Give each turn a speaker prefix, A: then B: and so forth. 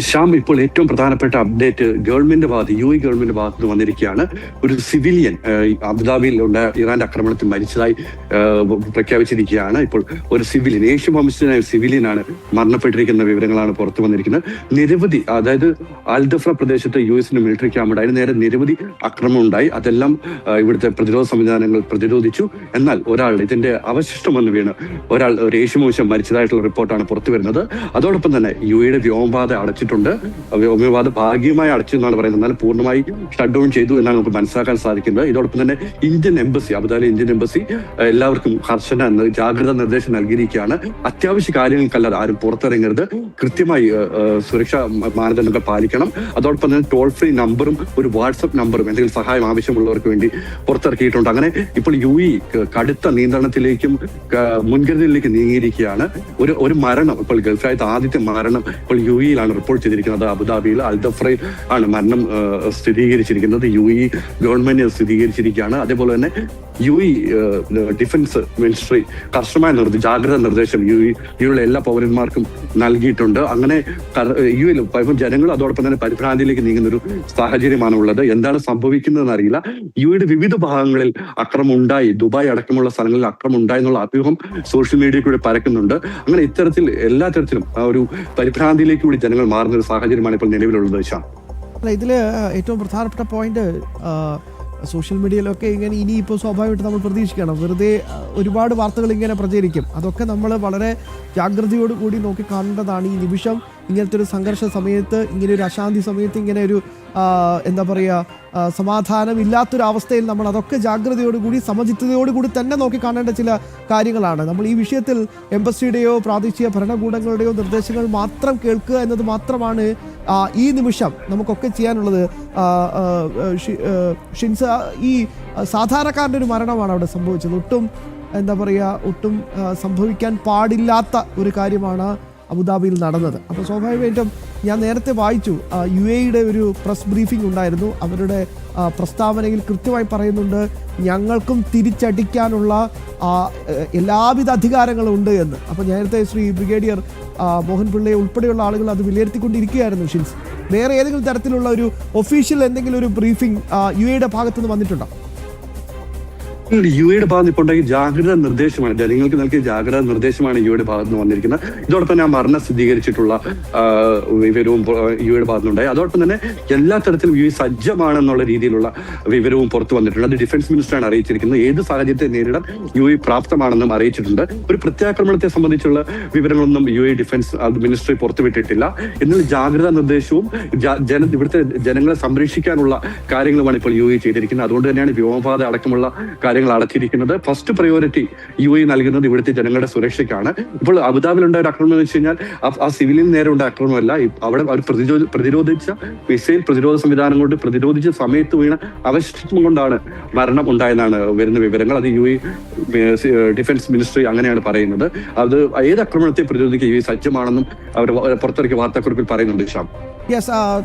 A: ഷ്യാം, ഇപ്പോൾ ഏറ്റവും പ്രധാനപ്പെട്ട അപ്ഡേറ്റ് ഗവൺമെന്റ് ഭാഗത്ത് യു എ ഗവൺമെന്റ് ഭാഗത്ത് നിന്ന് വന്നിരിക്കുകയാണ്. ഒരു സിവിലിയൻ അബുദാബിയിൽ ഇറാന്റെ ആക്രമണത്തിൽ മരിച്ചതായി പ്രഖ്യാപിച്ചിരിക്കുകയാണ്. ഇപ്പോൾ ഒരു സിവിലിയൻ, ഏഷ്യ വംശജനായ സിവിലിയനാണ് മരണപ്പെട്ടിരിക്കുന്ന വിവരങ്ങളാണ് പുറത്തു വന്നിരിക്കുന്നത്. നിരവധി, അതായത് അൽദഫ്ര പ്രദേശത്ത് യു എസിന്റെ മിലിറ്ററി ക്യാമ്പ് ഉണ്ടായി, നേരെ നിരവധി ആക്രമണം ഉണ്ടായി. അതെല്ലാം ഇവിടുത്തെ പ്രതിരോധ സംവിധാനങ്ങൾ പ്രതിരോധിച്ചു. എന്നാൽ ഇതിന്റെ അവശിഷ്ടം വന്ന് വീണ് ഒരു ഏഷ്യ വംശം മരിച്ചതായിട്ടുള്ള റിപ്പോർട്ടാണ് പുറത്തു വരുന്നത്. അതോടൊപ്പം തന്നെ യു എയുടെ വ്യോമപാത അടച്ചിട്ടുണ്ട്. വ്യോമപാത ഭാഗികമായി അടച്ചു എന്നാണ് പറയുന്നത്, എന്നാൽ പൂർണ്ണമായി ഷട്ട് ഡൗൺ ചെയ്തു എന്നാണ് നമുക്ക് മനസ്സിലാക്കാൻ സാധിക്കുന്നത്. ഇതോടൊപ്പം തന്നെ Indian embassy, Abu Dhabi Indian embassy എല്ലാവർക്കും കർശന ജാഗ്രതാ നിർദ്ദേശം നൽകിയിരിക്കുകയാണ്. അത്യാവശ്യ കാര്യങ്ങൾക്കല്ലാതെ ആരും പുറത്തിറങ്ങരുത്, കൃത്യമായി സുരക്ഷാ മാനദണ്ഡങ്ങൾ പാലിക്കണം. അതോടൊപ്പം തന്നെ ടോൾ ഫ്രീ നമ്പറും ഒരു വാട്സപ്പ് നമ്പറും എന്തെങ്കിലും സഹായം ആവശ്യമുള്ളവർക്ക് വേണ്ടി പുറത്തിറക്കിയിട്ടുണ്ട്. അങ്ങനെ ഇപ്പോൾ യു എ കടുത്ത നിയന്ത്രണത്തിലേക്കും മുൻകരുതലിലേക്ക് നീങ്ങിയിരിക്കുകയാണ്. ഒരു മരണം, ഇപ്പോൾ ഗൾഫ് രാജ്യത്ത് ആദ്യത്തെ മരണം ഇപ്പോൾ യു എയിലാണ് റിപ്പോർട്ട് ചെയ്തിരിക്കുന്നത്. അബുദാബിയിൽ അൽദഫ്രയിൽ ആണ് മരണം സ്ഥിരീകരിച്ചിരിക്കുന്നത്. യു എ ഗവൺമെന്റ് സ്ഥിരീകരിച്ചിരിക്കുകയാണ്. അതേപോലെ തന്നെ യു എ ഡിഫൻസ് മിനിസ്ട്രി കർശനമായ ജാഗ്രതാ നിർദ്ദേശം യു എയിലുള്ള എല്ലാ പൗരന്മാർക്കും നൽകിയിട്ടുണ്ട്. അങ്ങനെ യു എയിൽ ജനങ്ങൾ അതോടൊപ്പം തന്നെ പരിഭ്രാന്തിയിലേക്ക് നീങ്ങുന്ന ഒരു സാഹചര്യമാണ് ഉള്ളത്. എന്താണ് സംഭവിക്കുന്നതെന്ന് അറിയില്ല. യു എയുടെ വിവിധ ഭാഗങ്ങളിൽ അക്രമം ഉണ്ടായി, ദുബായ് അടക്കമുള്ള സ്ഥലങ്ങളിൽ അക്രമം ഉണ്ടായി എന്നുള്ള അഭ്യൂഹം സോഷ്യൽ മീഡിയയിൽ കൂടി പരക്കുന്നുണ്ട്. അങ്ങനെ ഇത്തരത്തിൽ എല്ലാ തരത്തിലും ഒരു പരിഭ്രാന്തിയിലേക്ക് കൂടി ജനങ്ങൾ മാറുന്ന ഒരു സാഹചര്യമാണ് ഇപ്പോൾ നിലവിലുള്ളത്.
B: ഇതില് ഏറ്റവും പ്രധാനപ്പെട്ട പോയിന്റ്, സോഷ്യൽ മീഡിയയിലൊക്കെ ഇങ്ങനെ ഇനിയിപ്പോൾ സ്വാഭാവികമായിട്ട് നമ്മൾ പ്രതീക്ഷിക്കണം, വെറുതെ ഒരുപാട് വാർത്തകൾ ഇങ്ങനെ പ്രചരിക്കും. അതൊക്കെ നമ്മൾ വളരെ ജാഗ്രതയോട് കൂടി നോക്കി കാണേണ്ടതാണ്. ഈ നിമിഷം ഇങ്ങനത്തെ ഒരു സംഘർഷ സമയത്ത്, ഇങ്ങനെ ഒരു അശാന്തി സമയത്ത്, ഇങ്ങനെ ഒരു എന്താ പറയുക, സമാധാനമില്ലാത്തൊരവസ്ഥയിൽ നമ്മൾ അതൊക്കെ ജാഗ്രതയോടുകൂടി സമചിത്തതയോടുകൂടി തന്നെ നോക്കി കാണേണ്ട ചില കാര്യങ്ങളാണ്. നമ്മൾ ഈ വിഷയത്തിൽ എംബസിയുടെയോ പ്രാദേശിക ഭരണകൂടങ്ങളുടെയോ നിർദ്ദേശങ്ങൾ മാത്രം കേൾക്കുക എന്നത് മാത്രമാണ് ഈ നിമിഷം നമുക്കൊക്കെ ചെയ്യാനുള്ളത്. ഷിൻസ, ഈ സാധാരണക്കാരൻ്റെ ഒരു മരണമാണ് അവിടെ സംഭവിച്ചത്. ഒട്ടും സംഭവിക്കാൻ പാടില്ലാത്ത ഒരു കാര്യമാണ് അബുദാബിയിൽ നടന്നത്. അപ്പോൾ സ്വാഭാവികമായിട്ടും ഞാൻ നേരത്തെ വായിച്ചു, യു എയുടെ ഒരു പ്രസ് ബ്രീഫിംഗ് ഉണ്ടായിരുന്നു. അവരുടെ പ്രസ്താവനയിൽ കൃത്യമായി പറയുന്നുണ്ട്, ഞങ്ങൾക്കും തിരിച്ചടിക്കാനുള്ള എല്ലാവിധ അധികാരങ്ങളും ഉണ്ട് എന്ന്. അപ്പോൾ നേരത്തെ ശ്രീ ബ്രിഗേഡിയർ മോഹൻ പിള്ളയെ ഉൾപ്പെടെയുള്ള ആളുകൾ അത് വിലയിരുത്തിക്കൊണ്ടിരിക്കുകയായിരുന്നു. ഷിൻസ്, വേറെ ഏതെങ്കിലും തരത്തിലുള്ള ഒരു ഒഫീഷ്യൽ എന്തെങ്കിലും ഒരു ബ്രീഫിംഗ് യു എയുടെ ഭാഗത്തുനിന്ന് വന്നിട്ടുണ്ടോ?
A: യു എയുടെ ഭാഗത്ത് ഇപ്പോൾ ഉണ്ടാക്കിയ ജാഗ്രതാ നിർദ്ദേശമാണ്, ജനങ്ങൾക്ക് നൽകിയ ജാഗ്രതാ നിർദ്ദേശമാണ് യു എയുടെ ഭാഗത്ത് നിന്ന് വന്നിരിക്കുന്നത്. ഇതോടൊപ്പം തന്നെ മരണം സ്ഥിരീകരിച്ചിട്ടുള്ള വിവരവും യു എയുടെ ഭാഗത്തുനിന്നുണ്ടായി. അതോടൊപ്പം തന്നെ എല്ലാ തരത്തിലും യു എ സജ്ജമാണെന്നുള്ള രീതിയിലുള്ള വിവരവും പുറത്തു വന്നിട്ടുണ്ട്. അത് ഡിഫൻസ് മിനിസ്റ്ററാണ് അറിയിച്ചിരിക്കുന്നത്. ഏത് സാഹചര്യത്തെ നേരിടാൻ യു എ പ്രാപ്തമാണെന്നും അറിയിച്ചിട്ടുണ്ട്. ഒരു പ്രത്യാക്രമണത്തെ സംബന്ധിച്ചുള്ള വിവരങ്ങളൊന്നും യു എ ഡിഫൻസ് മിനിസ്ട്രി പുറത്തുവിട്ടിട്ടില്ല. എന്നാൽ ജാഗ്രതാ നിർദ്ദേശവും ഇവിടുത്തെ ജനങ്ങളെ സംരക്ഷിക്കാനുള്ള കാര്യങ്ങളുമാണ് ഇപ്പോൾ യു എ ചെയ്തിരിക്കുന്നത്. അതുകൊണ്ട് തന്നെയാണ് വ്യോമപാത അടക്കമുള്ള കാര്യങ്ങൾ അടച്ചിരിക്കുന്നത്. ഫസ്റ്റ് പ്രയോറിറ്റി യു എ നൽകുന്നത് ഇവിടുത്തെ ജനങ്ങളുടെ സുരക്ഷയ്ക്കാണ്. ഇപ്പോൾ അബുദാബിയിലുണ്ടായ ഒരു ആക്രമണം എന്ന് വെച്ച് കഴിഞ്ഞാൽ ആ സിവിലിന് നേരെ ഉണ്ടായ ആക്രമണമല്ല. അവിടെ അവർ പ്രതിരോധിച്ച മിസൈൽ പ്രതിരോധ സംവിധാനം കൊണ്ട് പ്രതിരോധിച്ച സമയത്ത് വീണ അവശിഷ്ടം കൊണ്ടാണ് മരണം ഉണ്ടായെന്നാണ് വരുന്ന വിവരങ്ങൾ. അത് യു എ ഡിഫൻസ് മിനിസ്ട്രി അങ്ങനെയാണ് പറയുന്നത്. അത് ഏത് ആക്രമണത്തെ പ്രതിരോധിക്കുക യു എ സജ്ജമാണെന്നും അവർ പുറത്തിറക്കിയ വാർത്താക്കുറിപ്പിൽ പറയുന്നുണ്ട്. ഷ്യാം,
B: യെസ്,